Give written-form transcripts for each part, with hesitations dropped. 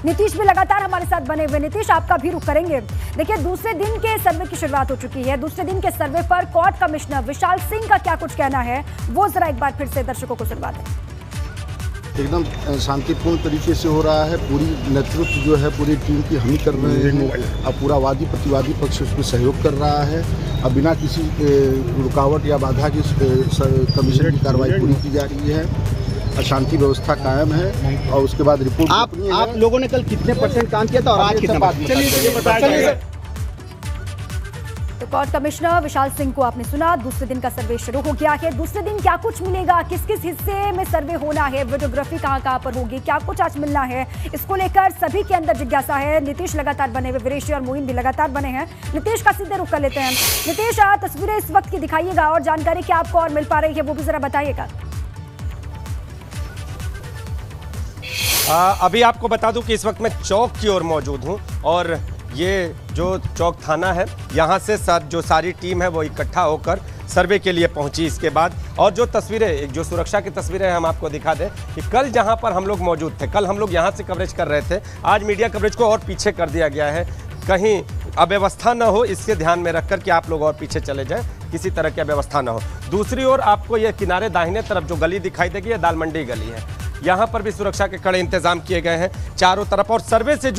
नीतीश भी लगातार हमारे साथ बने हुए। नीतीश, आपका भी रुख करेंगे। देखिए, दूसरे दिन के सर्वे की शुरुआत हो चुकी है। दूसरे दिन के सर्वे पर कोर्ट कमिश्नर विशाल सिंह का क्या कुछ कहना है, वो जरा एक बार फिर से दर्शकों को सुनवा दें। एकदम शांतिपूर्ण तरीके से हो रहा है। पूरी नेतृत्व जो है पूरी टीम की हम ही कर रहे हैं। अब पूरा वादी प्रतिवादी पक्ष उसमें सहयोग कर रहा है। अब बिना किसी रुकावट या बाधा की कमीशन की कार्रवाई पूरी की जा रही है। शांति व्यवस्था कायम है। और उसके बाद रिपोर्ट आप लोगों ने कल कितने % काम किया था और आज कितना? चलिए तो कोर्ट कमिश्नर विशाल सिंह को आपने सुना। दूसरे दिन का सर्वे शुरू हो गया है। दूसरे दिन क्या कुछ मिलेगा, किस किस हिस्से में सर्वे होना है, वीडियोग्राफी कहां पर होगी, क्या कुछ आज मिलना है, इसको लेकर सभी के अंदर जिज्ञासा है। नीतीश लगातार बने हुए, वीरेश जी और मोइन भी लगातार बने हैं। नीतीश का सीधे रुख कर लेते हैं। नीतीश, तस्वीरें इस वक्त की दिखाइएगा और जानकारी क्या आपको और मिल पा रही है वो भी जरा बताइएगा। अभी आपको बता दूं कि इस वक्त मैं चौक की ओर मौजूद हूं और ये जो चौक थाना है, यहाँ से जो सारी टीम है वो इकट्ठा होकर सर्वे के लिए पहुंची। इसके बाद और जो तस्वीरें, जो सुरक्षा की तस्वीरें हम आपको दिखा दें कि कल जहाँ पर हम लोग मौजूद थे, कल हम लोग यहाँ से कवरेज कर रहे थे, आज मीडिया कवरेज को और पीछे कर दिया गया है। कहीं अव्यवस्था न हो, इसके ध्यान में रखकर कि आप लोग और पीछे चले जाएं, किसी तरह की अव्यवस्था न हो। दूसरी ओर आपको ये किनारे दाहिने तरफ जो गली दिखाई देगी, ये दाल मंडी गली है। यहाँ पर भी सुरक्षा के कड़े इंतजाम किए गए हैं चारों तरफ। और सर्वे से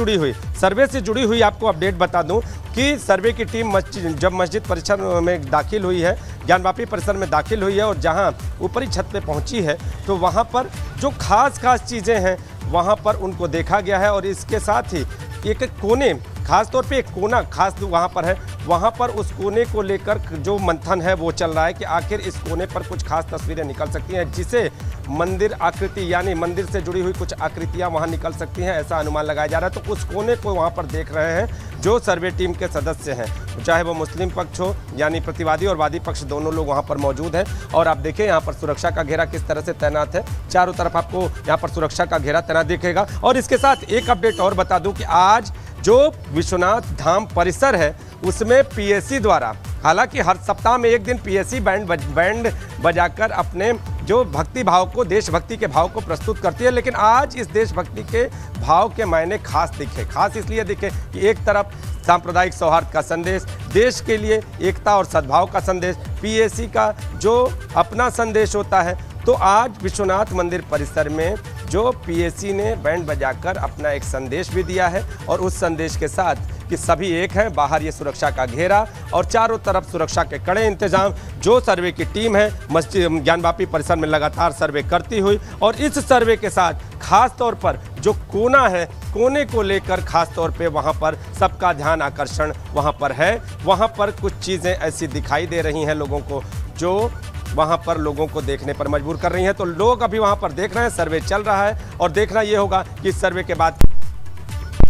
जुड़ी हुई आपको अपडेट बता दूं कि सर्वे की टीम जब मस्जिद परिसर में दाखिल हुई है, ज्ञानवापी परिसर में दाखिल हुई है और जहाँ ऊपरी छत पे पहुँची है, तो वहाँ पर जो खास चीज़ें हैं वहाँ पर उनको देखा गया है। और इसके साथ ही एक कोने, खास तौर पे एक कोना खास वहाँ पर है, वहाँ पर उस कोने को लेकर जो मंथन है वो चल रहा है कि आखिर इस कोने पर कुछ खास तस्वीरें निकल सकती हैं, जिसे मंदिर आकृति यानी मंदिर से जुड़ी हुई कुछ आकृतियाँ वहाँ निकल सकती हैं, ऐसा अनुमान लगाया जा रहा है। तो उस कोने को वहाँ पर देख रहे हैं जो सर्वे टीम के सदस्य हैं, चाहे वो मुस्लिम पक्ष हो यानी प्रतिवादी और वादी पक्ष, दोनों लोग वहाँ पर मौजूद हैं। और आप देखें यहाँ पर सुरक्षा का घेरा किस तरह से तैनात है, चारों तरफ आपको यहाँ पर सुरक्षा का घेरा तैनात दिखेगा। और इसके साथ एक अपडेट और बता दूं कि आज जो विश्वनाथ धाम परिसर है उसमें पीएससी द्वारा, हालांकि हर सप्ताह में एक दिन पीएससी बैंड बजाकर अपने जो भक्ति भाव को, देशभक्ति के भाव को प्रस्तुत करती है, लेकिन आज इस देशभक्ति के भाव के मायने खास दिखे। खास इसलिए दिखे कि एक तरफ सांप्रदायिक सौहार्द का संदेश, देश के लिए एकता और सद्भाव का संदेश, पीएससी का जो अपना संदेश होता है, तो आज विश्वनाथ मंदिर परिसर में जो पीएससी ने बैंड बजाकर अपना एक संदेश भी दिया है। और उस संदेश के साथ कि सभी एक हैं, बाहर ये सुरक्षा का घेरा और चारों तरफ सुरक्षा के कड़े इंतजाम। जो सर्वे की टीम है मस्जिद ज्ञानवापी परिसर में लगातार सर्वे करती हुई, और इस सर्वे के साथ खास तौर पर जो कोना है, कोने को लेकर खास तौर पे वहाँ पर सबका ध्यान आकर्षण वहाँ पर है। वहाँ पर कुछ चीज़ें ऐसी दिखाई दे रही हैं लोगों को जो वहाँ पर लोगों को देखने पर मजबूर कर रही हैं। तो लोग अभी वहाँ पर देख रहे हैं, सर्वे चल रहा है और देखना ये होगा कि इस सर्वे के बाद।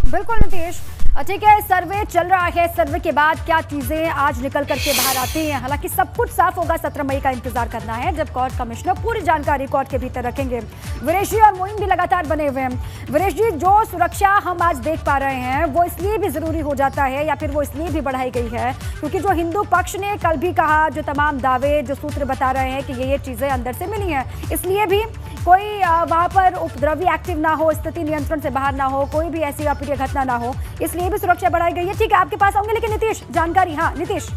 बिल्कुल नीतीश, ठीक है, सर्वे चल रहा है। सर्वे के बाद क्या चीजें आज निकल करके बाहर आती हैं, हालांकि सब कुछ साफ होगा। 17 मई का इंतजार करना है जब कोर्ट कमिश्नर पूरी जानकारी कोर्ट के भीतर रखेंगे। वीरेश जी और मोइन भी लगातार बने हुए हैं। वीरेश जी, जो सुरक्षा हम आज देख पा रहे हैं वो इसलिए भी जरूरी हो जाता है या फिर वो इसलिए भी बढ़ाई गई है क्योंकि जो हिंदू पक्ष ने कल भी कहा, जो तमाम दावे, जो सूत्र बता रहे हैं कि ये चीजें अंदर से मिली हैं, इसलिए भी कोई वहाँ पर उपद्रवी एक्टिव ना हो, स्थिति नियंत्रण से बाहर ना हो, कोई भी ऐसी अप्रिय घटना ना हो, इसलिए भी सुरक्षा बढ़ाई गई है। ठीक है, आपके पास आऊंगे, लेकिन नीतीश जानकारी। हाँ नीतीश,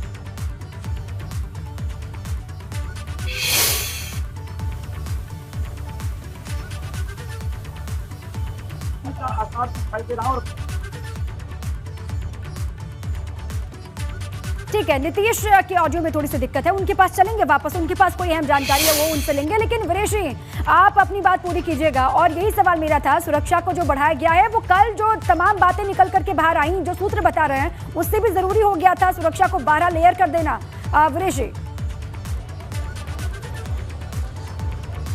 ठीक है, नीतीश की ऑडियो में थोड़ी सी दिक्कत है, उनके पास चलेंगे वापस, उनके पास कोई अहम जानकारी है वो उनसे लेंगे। लेकिन वीरेश जी, आप अपनी बात पूरी कीजिएगा। और यही सवाल मेरा था, सुरक्षा को जो बढ़ाया गया है वो कल जो तमाम बातें निकल करके बाहर आई, जो सूत्र बता रहे हैं, उससे भी जरूरी हो गया था सुरक्षा को 12 लेयर कर देना। वीरेश जी,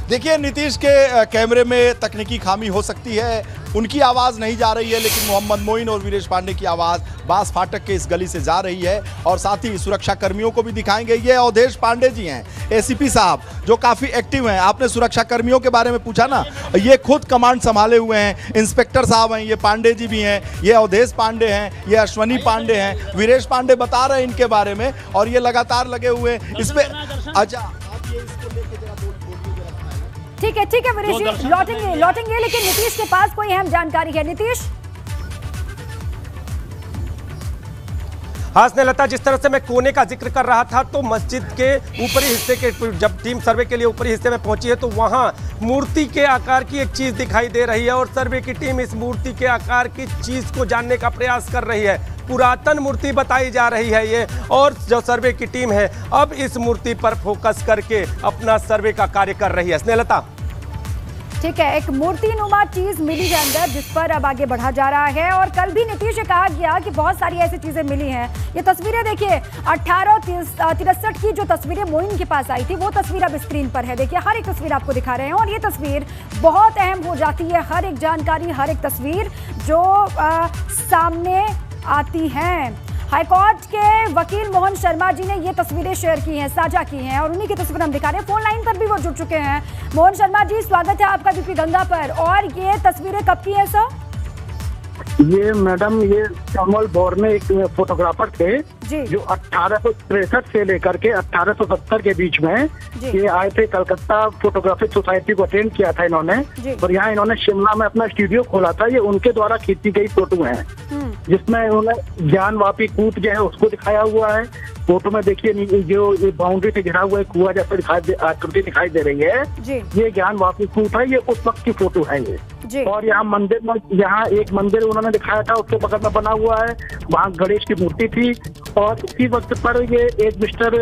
देखिए, नीतीश के कैमरे में तकनीकी खामी हो सकती है, उनकी आवाज़ नहीं जा रही है, लेकिन मोहम्मद मोइन और वीरेश पांडे की आवाज़ बास फाटक के इस गली से जा रही है। और साथ ही सुरक्षा कर्मियों को भी दिखाई गई है। अवधेश पांडे जी हैं, एसीपी साहब, जो काफ़ी एक्टिव हैं। आपने सुरक्षा कर्मियों के बारे में पूछा ना, ये खुद कमांड संभाले हुए हैं। इंस्पेक्टर साहब हैं, ये पांडे जी भी हैं, ये अवधेश पांडे हैं, ये अश्वनी पांडे हैं, वीरेश पांडे बता रहे हैं इनके बारे में, और ये लगातार लगे हुए हैं इस पर। अच्छा, आप ये इसको लेके जरा ठीक है वीरेश जी, लौटेंगे, लेकिन नीतीश के पास कोई अहम जानकारी है। नीतीश, हाँ स्नेहलता, जिस तरह से मैं कोने का जिक्र कर रहा था, तो मस्जिद के ऊपरी हिस्से के जब टीम सर्वे के लिए ऊपरी हिस्से में पहुंची है तो वहां मूर्ति के आकार की एक चीज दिखाई दे रही है और सर्वे की टीम इस मूर्ति के आकार की चीज को जानने का प्रयास कर रही है। पुरातन मूर्ति बताई जा रही है ये, और जो सर्वे की टीम है अब इस मूर्ति पर फोकस करके अपना सर्वे का कार्य कर रही है। स्नेहलता, ठीक है, एक मूर्ति नुमा चीज मिली है अंदर जिस पर अब आगे बढ़ा जा रहा है। और कल भी नीतीश से कहा गया कि बहुत सारी ऐसी चीजें मिली हैं। ये तस्वीरें देखिए, 1863 की जो तस्वीरें मोइन के पास आई थी वो तस्वीर अब स्क्रीन पर है। देखिए, हर एक तस्वीर आपको दिखा रहे हैं और ये तस्वीर बहुत अहम हो जाती है। हर एक जानकारी, हर एक तस्वीर जो सामने आती हैं। हाईकोर्ट के वकील मोहन शर्मा जी ने ये तस्वीरें शेयर की हैं, साझा की हैं और उन्हीं की तस्वीर हम दिखा रहे हैं। फोन लाइन पर भी वो जुड़ चुके हैं। मोहन शर्मा जी, स्वागत है आपका दीपी गंगा पर। और ये तस्वीरें कब की है सर? ये मैडम, ये कमल बोर्ने एक फोटोग्राफर थे जी, जो 1863 से लेकर के 1870 के बीच में ये आए थे। कलकत्ता फोटोग्राफी सोसाइटी को अटेंड किया था इन्होंने और यहाँ इन्होंने शिमला में अपना स्टूडियो खोला था। ये उनके द्वारा खींची गई फोटो है जिसमें उन्होंने ज्ञानवापी कूप जो है उसको दिखाया हुआ है। फोटो में देखिए जो ये बाउंड्री से घिरा हुआ है कुआं जैसा आकृति दिखाई दे रही है, ये ज्ञानवापी कूप है। ये उस वक्त की फोटो है ये। और यहाँ मंदिर में, यहाँ एक मंदिर उन्होंने दिखाया था, उसके बगल में बना हुआ है, वहाँ गणेश की मूर्ति थी। और इसी वक्त पर ये एक मिस्टर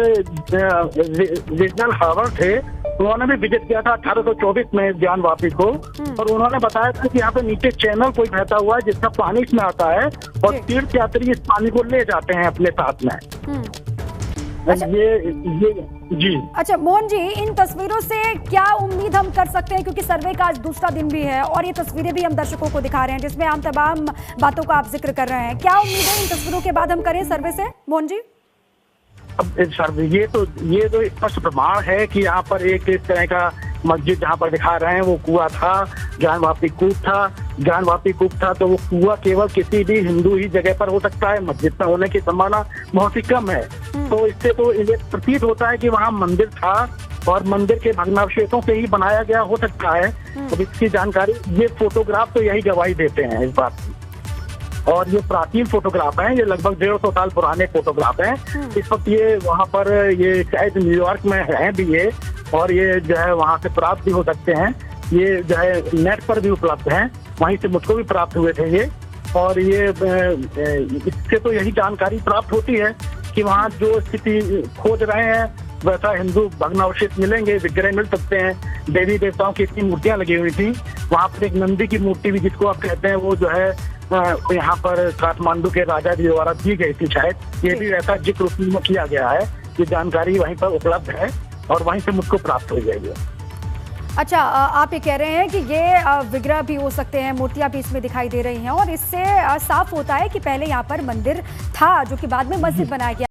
रीजनल हार्वर्ड थे, उन्होंने भी विजिट किया था 1824 में ज्ञानवापी को। और उन्होंने बताया था कि यहाँ पे नीचे चैनल कोई बहता हुआ है जिसका पानी इसमें आता है और तीर्थ यात्री इस पानी को ले जाते हैं अपने साथ में। अच्छा, ये जी। अच्छा मोहन जी, इन तस्वीरों से क्या उम्मीद हम कर सकते हैं, क्योंकि सर्वे का आज दूसरा दिन भी है और ये तस्वीरें भी हम दर्शकों को दिखा रहे हैं जिसमें हम तमाम बातों का आप जिक्र कर रहे हैं। क्या उम्मीद है इन तस्वीरों के बाद हम करें सर्वे से, मोहन जी? अब सर, ये तो स्पष्ट प्रमाण है कि यहाँ पर एक इस तरह का मस्जिद जहाँ पर दिखा रहे हैं वो कुआं था, ज्ञानवापी कूप था। ज्ञानवापी कूप था तो वो कुआं केवल किसी भी हिंदू ही जगह पर हो सकता है, मस्जिद में होने की संभावना बहुत ही कम है। तो इससे तो ये प्रतीत होता है कि वहाँ मंदिर था और मंदिर के भग्नावशेषों से ही बनाया गया हो सकता है। तो इसकी जानकारी, ये फोटोग्राफ तो यही गवाही देते हैं इस बात की। और ये प्राचीन फोटोग्राफ हैं, ये लगभग 150 साल पुराने फोटोग्राफ हैं। इस वक्त ये वहाँ पर, ये शायद न्यूयॉर्क में हैं भी ये, और ये जो है वहाँ से प्राप्त भी हो सकते हैं। ये जो है नेट पर भी उपलब्ध हैं, वहीं से मुझको भी प्राप्त हुए थे ये। और ये इससे तो यही जानकारी प्राप्त होती है कि वहाँ जो स्थिति खोज रहे हैं वैसा हिंदू भग्नावशेष मिलेंगे, विग्रह मिल सकते हैं। देवी देवताओं की इतनी मूर्तियाँ लगी हुई थी। वहाँ पर एक नंदी की मूर्ति भी जिसको आप कहते हैं, वो जो है यहाँ पर काठमांडू के राजा जी द्वारा दी गई थी शायद। ये भी ऐसा जिक्र उसमें किया गया है। ये जानकारी वहीं पर उपलब्ध है और वहीं से मुझको प्राप्त हो जाएगी। अच्छा, आप ये कह रहे हैं कि ये विग्रह भी हो सकते हैं, मूर्तियां भी इसमें दिखाई दे रही हैं और इससे साफ होता है कि पहले यहाँ पर मंदिर था जो कि बाद में मस्जिद बनाया गया।